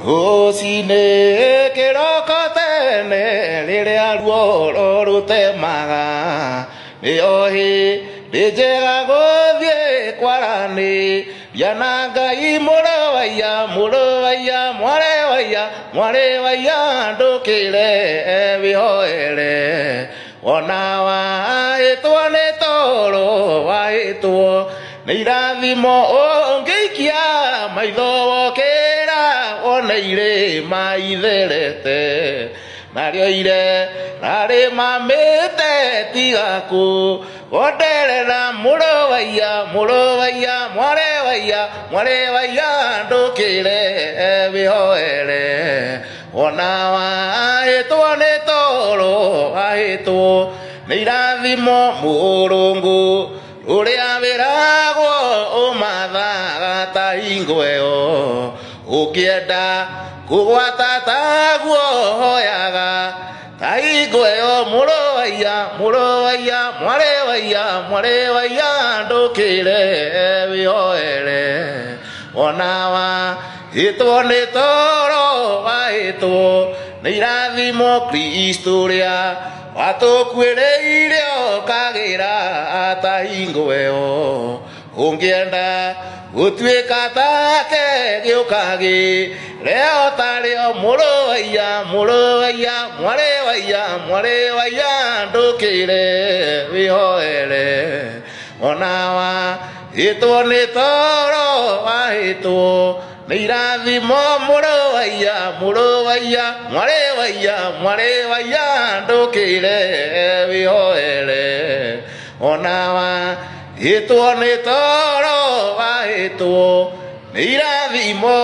Osine kerokotene lele aluoro rute maga neohe dejera govie kwarane yanaga imoraya mware dokele vihoele onawa etone toro wa eto neirathimo ongikia maitho kera oneire maitherete nario ire nare mamete tigaku oderera murovaya mware ndukire vihoere onawa etone toro aeto neirathimo murungu uria wiragwo umathaga ta ingweo ukienda kugwata taguo hoyaga ta ingweo murovaya mware ndukire vihoere onawa itone toro waitwo neirathimo Kristo ria watukwiriire kagira ta ingweo ungienda gutwika take giukagi leo tario murovaya mware ndukire vihoere onawa itone toro waitwo neirathimo murovaya mware ndukire vihoere onawa itone toro waitwo neirathimo